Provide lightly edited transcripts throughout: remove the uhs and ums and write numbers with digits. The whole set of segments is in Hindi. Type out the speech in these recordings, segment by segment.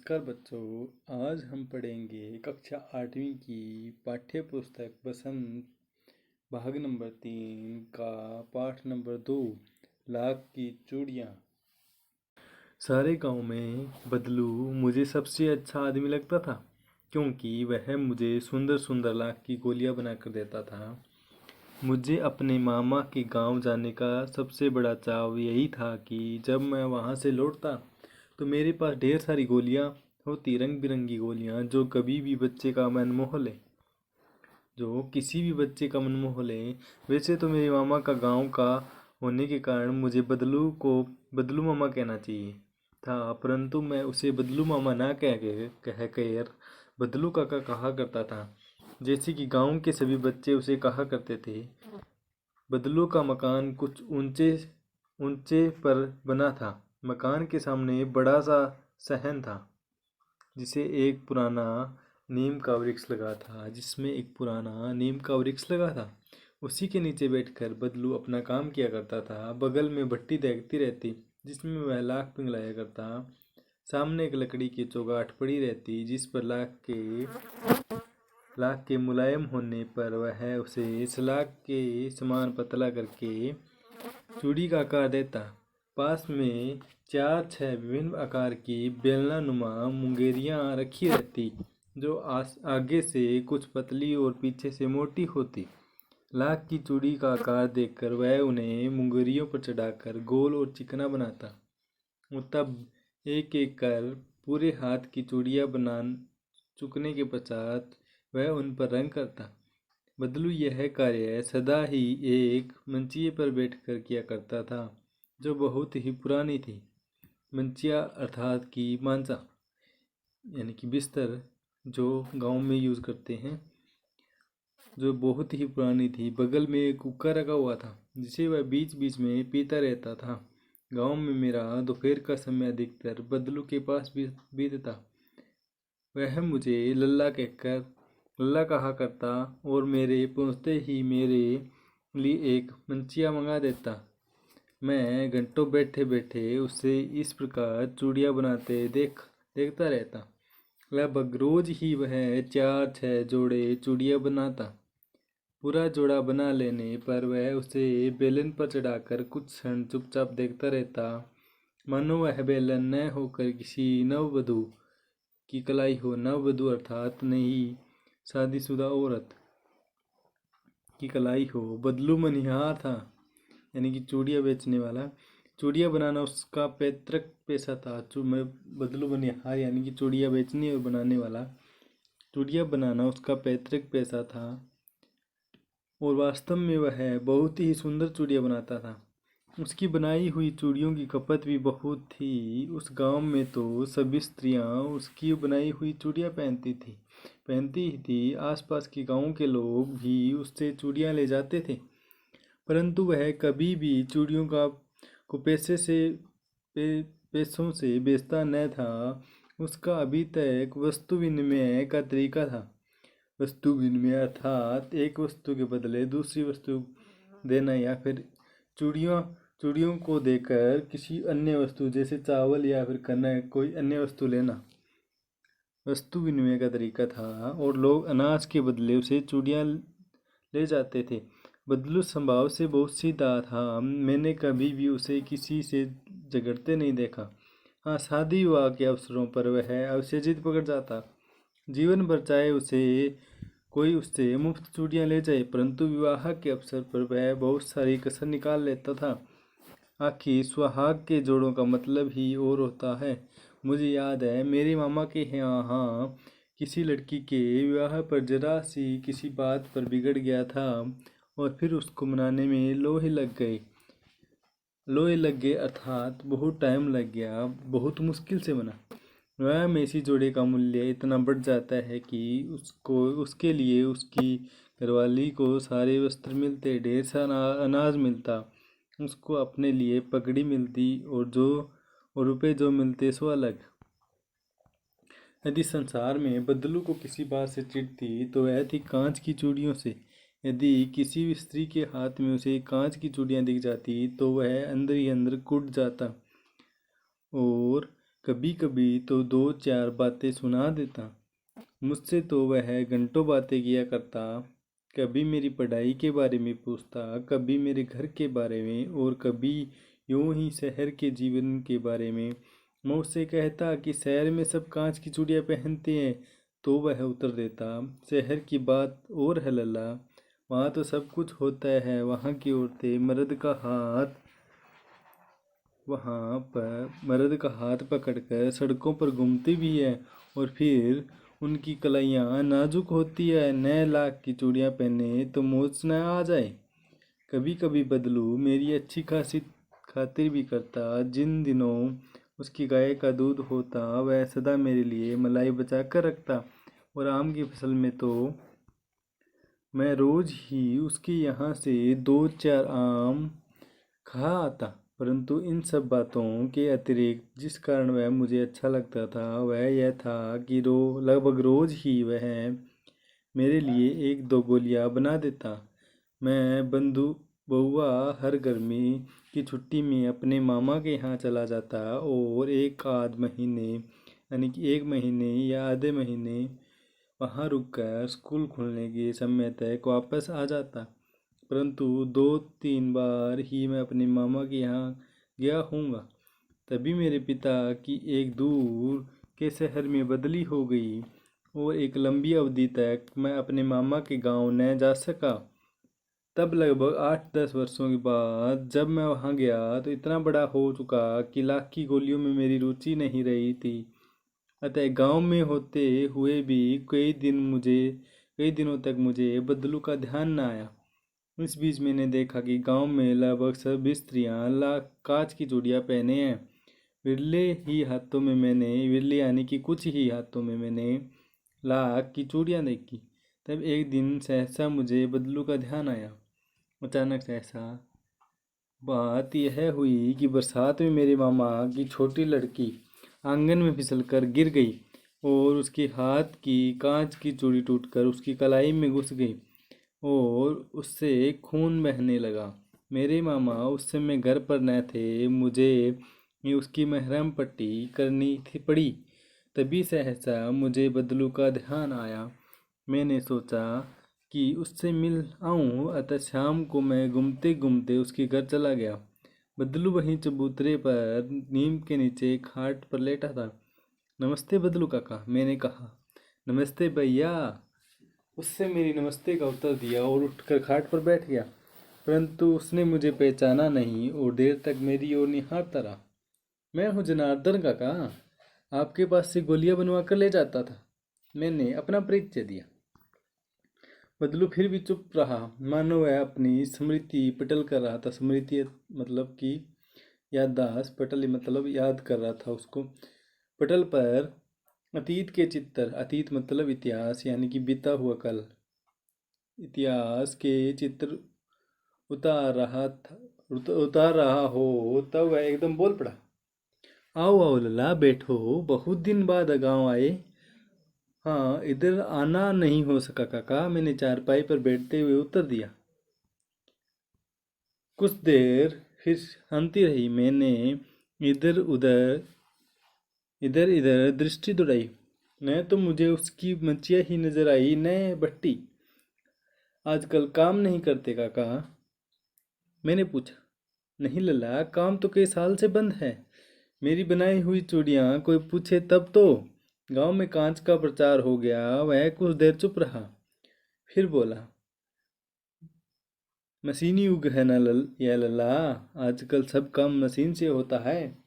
नमस्कार बच्चों। आज हम पढ़ेंगे कक्षा 8वीं की पाठ्य पुस्तक बसंत भाग नंबर 3 का पाठ नंबर 2 लाख की चूड़ियाँ। सारे गांव में बदलू मुझे सबसे अच्छा आदमी लगता था, क्योंकि वह मुझे सुंदर सुंदर लाख की गोलियां बना कर देता था। मुझे अपने मामा के गांव जाने का सबसे बड़ा चाव यही था कि जब मैं वहां से लौटता तो मेरे पास ढेर सारी गोलियां होती, रंग बिरंगी गोलियां जो कभी भी बच्चे का मन मोह ले, जो किसी भी बच्चे का मन मोह ले। वैसे तो मेरे मामा का गांव का होने के कारण मुझे बदलू को बदलू मामा कहना चाहिए था, परंतु मैं उसे बदलू मामा ना कह कर बदलू काका कहा करता था, जैसे कि गांव के सभी बच्चे उसे कहा करते थे। बदलू का मकान कुछ ऊंचे ऊंचे पर बना था। मकान के सामने बड़ा सा सहन था, जिसे एक पुराना नीम का वृक्ष लगा था जिसमें एक पुराना नीम का वृक्ष लगा था। उसी के नीचे बैठकर बदलू अपना काम किया करता था। बगल में भट्टी देखती रहती जिसमें वह लाख पिघलाया करता। सामने एक लकड़ी की चौगाठ पड़ी रहती जिस पर लाख के मुलायम होने पर वह उसे सलाख के समान पतला करके चूड़ी का आकार देता। पास में 4-6 विभिन्न आकार की बेलनानुमा मुंगेरियां रखी रहती, जो आगे से कुछ पतली और पीछे से मोटी होती। लाख की चूड़ी का आकार देखकर वह उन्हें मुंगेरियों पर चढ़ाकर गोल और चिकना बनाता और तब एक एक कर पूरे हाथ की चूड़ियां बना चुकने के पश्चात वह उन पर रंग करता। बदलू यह कार्य सदा ही एक मंचिए पर बैठकर किया करता था, जो बहुत ही पुरानी थी। मंचिया अर्थात की मांचा, यानी कि बिस्तर, जो गांव में यूज़ करते हैं, जो बहुत ही पुरानी थी। बगल में एक कुक्का रखा हुआ था जिसे वह बीच बीच में पीता रहता था। गांव में मेरा दोपहर का समय अधिकतर बदलू के पास बीतता। वह मुझे लल्ला कहा करता और मेरे पहुँचते ही मेरे लिए एक मंचिया मंगा देता। मैं घंटों बैठे बैठे उससे इस प्रकार चूड़ियाँ बनाते देखता रहता। लगभग रोज ही वह 4-6 जोड़े चूड़ियाँ बनाता। पूरा जोड़ा बना लेने पर वह उसे बेलन पर चढ़ाकर कुछ क्षण चुपचाप देखता रहता, मानो वह बेलन न होकर किसी नववधू की कलाई हो। नववधू अर्थात नहीं, शादीशुदा औरत की कलाई हो। बदलू मनिहार था, यानी कि चूड़ियाँ बेचने वाला। चूड़ियाँ बनाना उसका पैतृक पेशा था। बदलू मनिहार यानी कि चूड़ियाँ बेचने और बनाने वाला। चूड़ियाँ बनाना उसका पैतृक पेशा था और वास्तव में वह बहुत ही सुंदर चूड़ियाँ बनाता था। उसकी बनाई हुई चूड़ियों की खपत भी बहुत थी। उस गांव में तो सभी स्त्रियां उसकी बनाई हुई चूड़ियाँ पहनती ही थी। आसपास के गांव के लोग भी उससे चूड़ियाँ ले जाते थे, परंतु वह कभी भी चूड़ियों को पैसों से बेचता न था। उसका अभी तक वस्तु विनिमय का तरीका था। वस्तु विनिमय अर्थात एक वस्तु के बदले दूसरी वस्तु देना, या फिर चूड़ियों को देकर किसी अन्य वस्तु जैसे चावल या फिर कनक कोई अन्य वस्तु लेना वस्तु विनिमय का तरीका था, और लोग अनाज के बदले उसे चूड़ियाँ ले जाते थे। बदलू स्वभाव से बहुत सीधा था। मैंने कभी भी उसे किसी से झगड़ते नहीं देखा। हाँ, शादी विवाह के अवसरों पर वह अवश्य जिद पकड़ जाता। जीवन भर चाहे कोई उससे मुफ्त चूड़ियाँ ले जाए, परंतु विवाह के अवसर पर वह बहुत सारी कसर निकाल लेता था। आखिर सुहाग के जोड़ों का मतलब ही और होता है। मुझे याद है, मेरे मामा के यहाँ किसी लड़की के विवाह पर जरा सी किसी बात पर बिगड़ गया था और फिर उसको मनाने में लोहे लग गए अर्थात बहुत टाइम लग गया। बहुत मुश्किल से बना। विवाह में इसी जोड़े का मूल्य इतना बढ़ जाता है कि उसके लिए उसकी घरवाली को सारे वस्त्र मिलते, ढेर सारा अनाज मिलता, उसको अपने लिए पगड़ी मिलती और रुपए जो मिलते सो अलग। यदि संसार में बदलू को किसी बात से चिढ़ती तो वह थी कांच की चूड़ियों से। यदि किसी भी स्त्री के हाथ में उसे कांच की चूड़ियाँ दिख जाती तो वह अंदर ही अंदर कूद जाता और कभी कभी तो 2-4 बातें सुना देता। मुझसे तो वह घंटों बातें किया करता। कभी मेरी पढ़ाई के बारे में पूछता, कभी मेरे घर के बारे में, और कभी यूं ही शहर के जीवन के बारे में। मैं उससे कहता कि शहर में सब कांच की चूड़ियां पहनते हैं, तो वह उत्तर देता, शहर की बात और है लल्ला, वहाँ तो सब कुछ होता है। वहाँ की औरतें मर्द का हाथ पकड़कर सड़कों पर घूमती भी है, और फिर उनकी कलाइयाँ नाजुक होती है। नए लाख की चूड़ियाँ पहने तो मोच न आ जाए। कभी कभी बदलू मेरी अच्छी खासी खातिर भी करता। जिन दिनों उसकी गाय का दूध होता, वह सदा मेरे लिए मलाई बचा कर रखता। और आम की फसल में तो मैं रोज ही उसके यहाँ से 2-4 आम खा आता। परंतु इन सब बातों के अतिरिक्त जिस कारण वह मुझे अच्छा लगता था, वह यह था कि लगभग रोज ही वह मेरे लिए 1-2 गोलियां बना देता। मैं बंधु बहुआ हर गर्मी की छुट्टी में अपने मामा के यहाँ चला जाता, और एक आध महीने यानी कि 1 महीने या आधे महीने वहाँ रुककर स्कूल खुलने के समय तक वापस आ जाता। परंतु 2-3 बार ही मैं अपने मामा के यहाँ गया हूँगा। तभी मेरे पिता की एक दूर के शहर में बदली हो गई, और एक लंबी अवधि तक मैं अपने मामा के गांव न जा सका। तब लगभग 8-10 वर्षों के बाद जब मैं वहाँ गया, तो इतना बड़ा हो चुका कि लाख की गोलियों में मेरी रुचि नहीं रही थी। अतः गांव में होते हुए भी कई दिनों तक मुझे बदलू का ध्यान न आया। इस बीच मैंने देखा कि गांव में लगभग सभी स्त्रियां लाख कांच की चूड़ियां पहने हैं। विरले यानी कि कुछ ही हाथों में मैंने लाख की चूड़ियां देखी। तब एक दिन सहसा मुझे बदलू का ध्यान आया। अचानक सहसा बात यह हुई कि बरसात में मेरे मामा की छोटी लड़की आंगन में फिसलकर गिर गई, और उसके हाथ की कांच की चूड़ी टूटकर उसकी कलाई में घुस गई, और उससे खून बहने लगा। मेरे मामा उस समय घर पर न थे। मुझे ही उसकी मरहम पट्टी करनी थी पड़ी। तभी सहसा मुझे बदलू का ध्यान आया। मैंने सोचा कि उससे मिल आऊं। अतः शाम को मैं घूमते घूमते उसके घर चला गया। बदलू वहीं चबूतरे पर नीम के नीचे खाट पर लेटा था। नमस्ते बदलू काका, मैंने कहा। नमस्ते भैया, उससे मेरी नमस्ते का उत्तर दिया और उठकर खाट पर बैठ गया। परंतु उसने मुझे पहचाना नहीं, और देर तक मेरी ओर निहारता रहा। मैं हूँ जनार्दन काका, आपके पास से गोलियां बनवा कर ले जाता था, मैंने अपना परिचय दिया। बदलू फिर भी चुप रहा, मानो वह अपनी स्मृति पटल कर रहा था। स्मृति मतलब कि याददाश्त, पटल मतलब याद कर रहा था उसको। पटल पर अतीत के चित्र, अतीत मतलब इतिहास यानी कि बीता हुआ कल, इतिहास के चित्र उतार रहा हो। तब वह एकदम बोल पड़ा, आओ आओ लला, बैठो, बहुत दिन बाद गाँव आए। हाँ, इधर आना नहीं हो सका काका, मैंने चारपाई पर बैठते हुए उत्तर दिया। कुछ देर फिर शांति रही। मैंने इधर उधर इधर इधर दृष्टि दौड़ाई। न तो मुझे उसकी मचिया ही नजर आई, न भट्टी। आजकल काम नहीं करते काका, मैंने पूछा। नहीं लला, काम तो कई साल से बंद है। मेरी बनाई हुई चूड़ियाँ कोई पूछे तब तो। गांव में कांच का प्रचार हो गया। वह कुछ देर चुप रहा, फिर बोला, मशीनी युग है ना या लला, आजकल सब काम मशीन से होता है।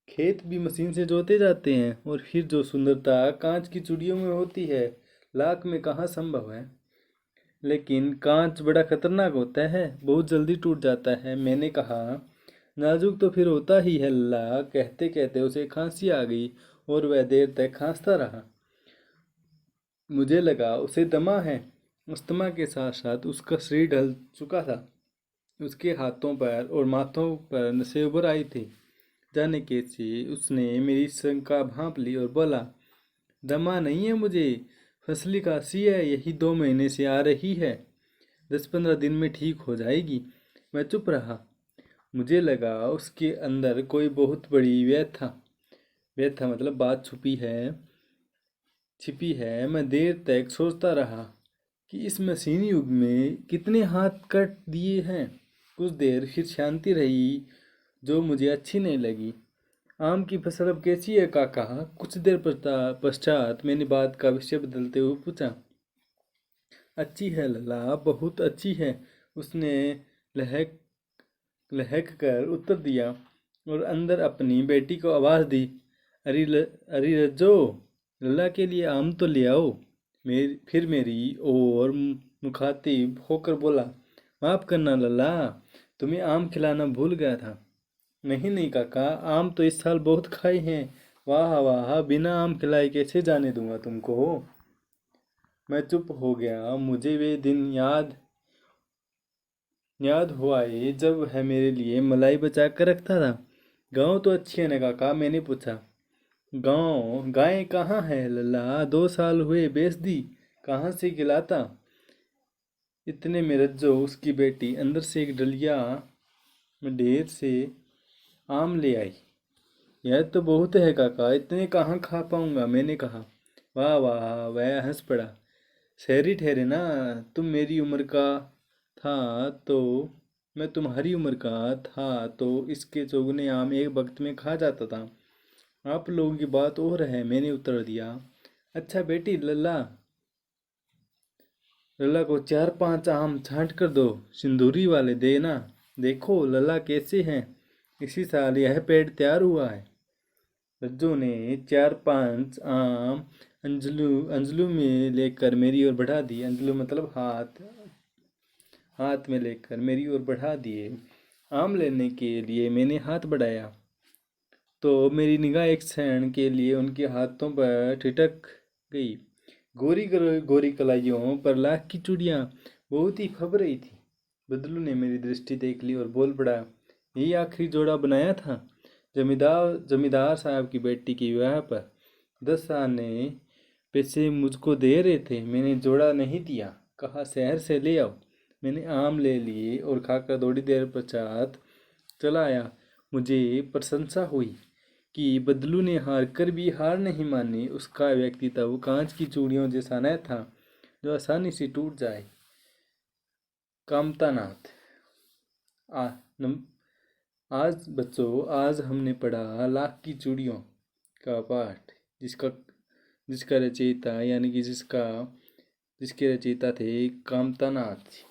खेत भी मशीन से जोते जाते हैं, और फिर जो सुंदरता कांच की चूड़ियों में होती है, लाख में कहाँ संभव है। लेकिन कांच बड़ा खतरनाक होता है, बहुत जल्दी टूट जाता है, मैंने कहा। नाजुक तो फिर होता ही है लल्ला। कहते कहते उसे खांसी आ गई, और वह देर तक खांसता रहा। मुझे लगा उसे दमा है। अस्थमा के साथ साथ उसका शरीर ढल चुका था। उसके हाथों पर और माथों पर नसें उभर आई थी। जाने कैसे उसने मेरी शंका भांप ली और बोला, दमा नहीं है मुझे, फसली खांसी है, यही 2 महीने से आ रही है, 10-15 दिन में ठीक हो जाएगी। मैं चुप रहा। मुझे लगा उसके अंदर कोई बहुत बड़ी व्यथा था। व्यथा मतलब बात छिपी है। मैं देर तक सोचता रहा कि इस मशीनी युग में कितने हाथ कट दिए हैं। कुछ देर फिर शांति रही जो मुझे अच्छी नहीं लगी। आम की फसल अब कैसी है काका? कुछ देर पश्चात मैंने बात का विषय बदलते हुए पूछा। अच्छी है लला, बहुत अच्छी है, उसने लहक लहक कर उत्तर दिया और अंदर अपनी बेटी को आवाज़ दी। अरे रज्जो, लला के लिए आम तो ले आओ। फिर मेरी और मुखातिब होकर बोला, माफ़ करना लला, तुम्हें आम खिलाना भूल गया था। नहीं नहीं काका, आम तो इस साल बहुत खाए हैं। वाह वाह, बिना आम खिलाए कैसे जाने दूंगा तुमको। मैं चुप हो गया। मुझे वे दिन याद हुआ है जब वह मेरे लिए मलाई बचा कर रखता था। गाँव तो अच्छी है ना काका? मैंने पूछा। गायें कहाँ है लल्ला? 2 साल हुए बेच दी, कहाँ से खिलाता। इतने में रज्जो, उसकी बेटी, अंदर से एक डलिया में ढेर से आम ले आई। यह तो बहुत है काका, इतने कहाँ खा पाऊंगा, मैंने कहा। वाह वाह, वह हंस पड़ा। शहरी ठहरे ना, तुम मेरी उम्र का था तो मैं तुम्हारी उम्र का था तो इसके चौगुने आम एक वक्त में खा जाता था। आप लोगों की बात और है, मैंने उत्तर दिया। अच्छा बेटी, लल्ला लल्ला को 4-5 आम छांट कर दो, सिंदूरी वाले देना। देखो लल्ला कैसे हैं, इसी साल यह पेड़ तैयार हुआ है। रज्जू ने 4-5 आम अंजलू अंजलू में लेकर मेरी ओर बढ़ा दिए। अंजलू मतलब हाथ, हाथ में लेकर मेरी ओर बढ़ा दिए। आम लेने के लिए मैंने हाथ बढ़ाया तो मेरी निगाह एक क्षण के लिए उनके हाथों पर ठिठक गई। गोरी गोरी कलाइयों पर लाख की चूड़ियाँ बहुत ही फब रही थी। बदलू ने मेरी दृष्टि देख ली और बोल पड़ा, यही आखिरी जोड़ा बनाया था जमींदार साहब की बेटी के विवाह पर। 10 आने पैसे मुझको दे रहे थे, मैंने जोड़ा नहीं दिया, कहा शहर से ले आओ। मैंने आम ले लिए और खाकर थोड़ी देर पश्चात चला आया। मुझे प्रशंसा हुई कि बदलू ने हार कर भी हार नहीं मानी। उसका व्यक्तित्व कांच की चूड़ियों जैसा न था जो आसानी से टूट जाए। कामतानाथ। आ, आज बच्चों, आज हमने पढ़ा लाख की चूड़ियों का पाठ, जिसका जिसका रचयिता यानी कि जिसके रचयिता थे कामतानाथ।